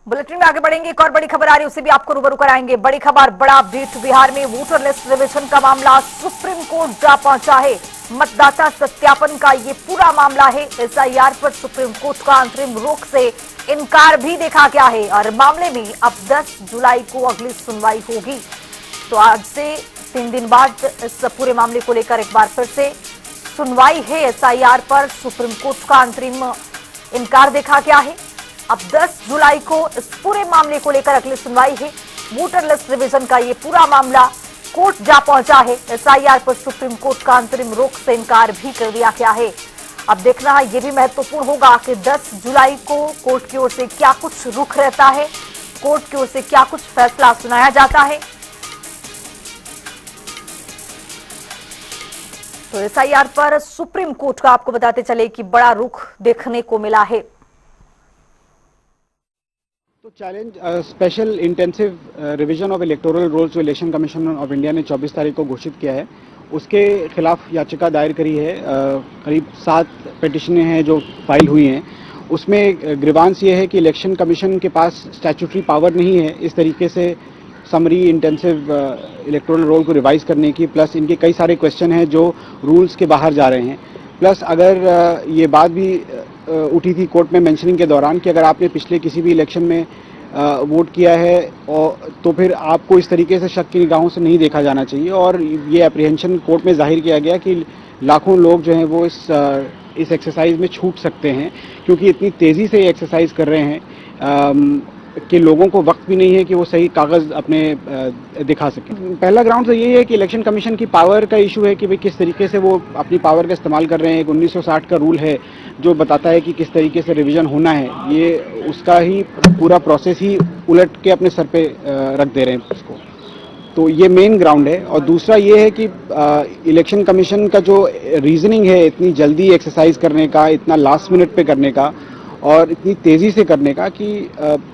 Bulletin में आगे बढ़ेंगे। एक और बड़ी खबर आ रही है, उसे भी आपको रूबरू कराएंगे। बड़ी खबर, बड़ा अपडेट। बिहार में वोटर लिस्ट रिवीजन का मामला सुप्रीम कोर्ट जा पहुंचा है। मतदाता सत्यापन का ये पूरा मामला है। एसआईआर पर सुप्रीम कोर्ट का अंतरिम रोक से इनकार भी देखा गया है और मामले में अब 10 जुलाई को अगली सुनवाई होगी। तो आज से 3 दिन बाद इस पूरे मामले को लेकर एक बार फिर से सुनवाई है। एसआईआर पर सुप्रीम कोर्ट का अंतरिम इनकार देखा गया है। अब 10 जुलाई को इस पूरे मामले को लेकर अगली सुनवाई है। वोटर लिस्ट रिवीजन का ये पूरा मामला कोर्ट जा पहुंचा है। एसआईआर पर सुप्रीम कोर्ट का अंतरिम रोक से इनकार भी कर दिया गया है। अब देखना है, ये भी महत्वपूर्ण होगा कि 10 जुलाई को कोर्ट की ओर से क्या कुछ रुख रहता है, कोर्ट की ओर से क्या कुछ फैसला सुनाया जाता है। तो एसआईआर पर सुप्रीम कोर्ट का आपको बताते चले कि बड़ा रुख देखने को मिला है। तो challenge special intensive revision of electoral rolls जो इलेक्शन कमीशन ऑफ इंडिया ने 24 तारीख को घोषित किया है, उसके खिलाफ याचिका दायर करी है। करीब 7 पिटिशनें हैं जो फाइल हुई हैं। उसमें ग्रीवांस ये है कि इलेक्शन कमीशन के पास स्टैट्यूटरी पावर नहीं है इस तरीके से समरी इंटेंसिव इलेक्टोरल रोल को रिवाइज करने की। प्लस इनके कई सारे क्वेश्चन हैं जो रूल्स के बाहर जा रहे हैं। प्लस अगर ये बात भी उठी थी कोर्ट में मेंशनिंग के दौरान कि अगर आपने पिछले किसी भी इलेक्शन में वोट किया है और तो फिर आपको इस तरीके से शक की निगाहों से नहीं देखा जाना चाहिए। और ये अप्रीहेंशन कोर्ट में जाहिर किया गया कि लाखों लोग जो हैं वो इस एक्सरसाइज में छूट सकते हैं, क्योंकि इतनी तेज़ी से ये एक्सरसाइज कर रहे हैं कि लोगों को वक्त भी नहीं है कि वो सही कागज़ अपने दिखा सकें। पहला ग्राउंड तो यही है कि इलेक्शन कमीशन की पावर का इशू है कि भाई किस तरीके से वो अपनी पावर का इस्तेमाल कर रहे हैं। एक 1960 का रूल है जो बताता है कि किस तरीके से रिवीजन होना है। ये उसका ही पूरा प्रोसेस ही उलट के अपने सर पे रख दे रहे हैं उसको। तो ये मेन ग्राउंड है। और दूसरा ये है कि इलेक्शन कमीशन का जो रीजनिंग है इतनी जल्दी एक्सरसाइज करने का, इतना लास्ट मिनट पे करने का और इतनी तेज़ी से करने का कि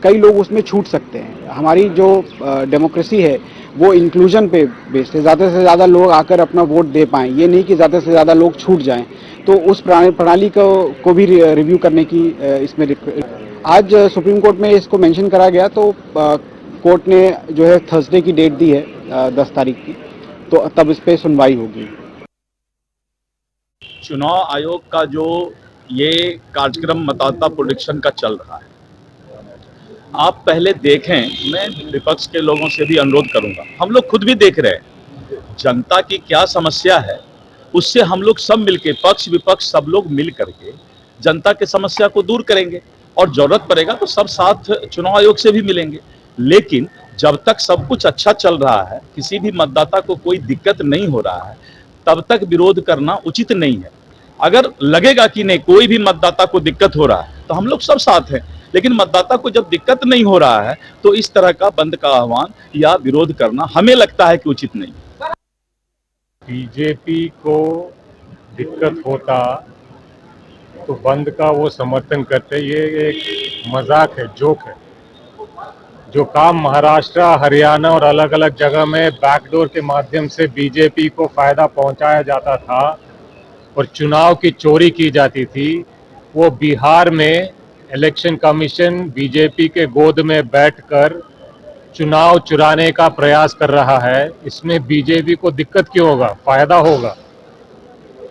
कई लोग उसमें छूट सकते हैं। हमारी जो डेमोक्रेसी है वो इंक्लूजन पे बेस्ड है, ज़्यादा से ज़्यादा लोग आकर अपना वोट दे पाएँ, ये नहीं कि ज़्यादा से ज़्यादा लोग छूट जाएं। तो उस प्रणाली को भी रिव्यू करने की इसमें आज सुप्रीम कोर्ट में इसको मेंशन करा गया। तो कोर्ट ने जो है थर्सडे की डेट दी है 10 तारीख की, तो तब इस पर सुनवाई होगी। चुनाव आयोग का जो ये कार्यक्रम मतदाता प्रोडिक्शन का चल रहा है, आप पहले देखें। मैं विपक्ष के लोगों से भी अनुरोध करूंगा, हम लोग खुद भी देख रहे हैं जनता की क्या समस्या है, उससे हम लोग सब मिलके, पक्ष विपक्ष सब लोग मिल करके जनता की समस्या को दूर करेंगे और जरूरत पड़ेगा तो सब साथ चुनाव आयोग से भी मिलेंगे। लेकिन जब तक सब कुछ अच्छा चल रहा है, किसी भी मतदाता को कोई दिक्कत नहीं हो रहा है, तब तक विरोध करना उचित नहीं है। अगर लगेगा कि नहीं कोई भी मतदाता को दिक्कत हो रहा है तो हम लोग सब साथ हैं, लेकिन मतदाता को जब दिक्कत नहीं हो रहा है तो इस तरह का बंद का आह्वान या विरोध करना हमें लगता है कि उचित नहीं। बीजेपी को दिक्कत होता तो बंद का वो समर्थन करते, ये एक मजाक है, जोक है। जो काम महाराष्ट्र, हरियाणा और अलग अलग जगह में बैकडोर के माध्यम से बीजेपी को फायदा पहुंचाया जाता था और चुनाव की चोरी की जाती थी, वो बिहार में इलेक्शन कमीशन बीजेपी के गोद में बैठकर चुनाव चुराने का प्रयास कर रहा है। इसमें बीजेपी को दिक्कत क्यों होगा, फायदा होगा।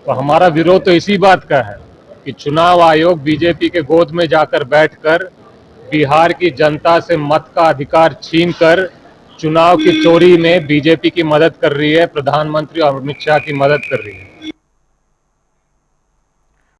तो हमारा विरोध तो इसी बात का है कि चुनाव आयोग बीजेपी के गोद में जाकर बैठकर बिहार की जनता से मत का अधिकार छीनकर चुनाव की चोरी में बीजेपी की मदद कर रही है, प्रधानमंत्री अमित शाह की मदद कर रही है।